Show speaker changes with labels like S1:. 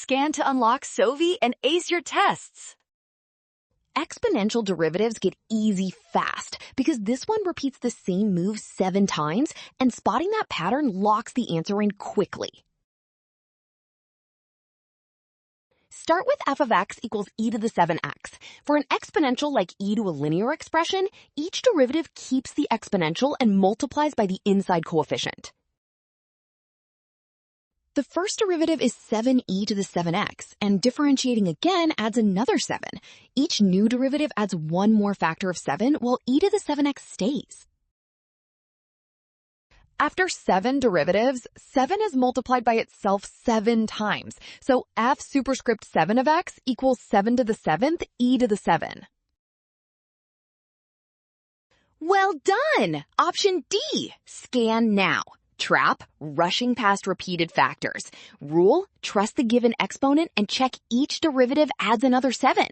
S1: Scan to unlock Sovi and ace your tests.
S2: Exponential derivatives get easy fast because this one repeats the same move 7 times, and spotting that pattern locks the answer in quickly. Start with f of x equals e to the 7x. For an exponential like e to a linear expression, each derivative keeps the exponential and multiplies by the inside coefficient. The first derivative is 7e to the 7x, and differentiating again adds another 7. Each new derivative adds one more factor of 7, while e to the 7x stays. After 7 derivatives, 7 is multiplied by itself 7 times, so f superscript 7 of x equals 7 to the 7th e to the 7. Well done! Option D, scan now. Trap, rushing past repeated factors. Rule, trust the given exponent and check each derivative adds another 7.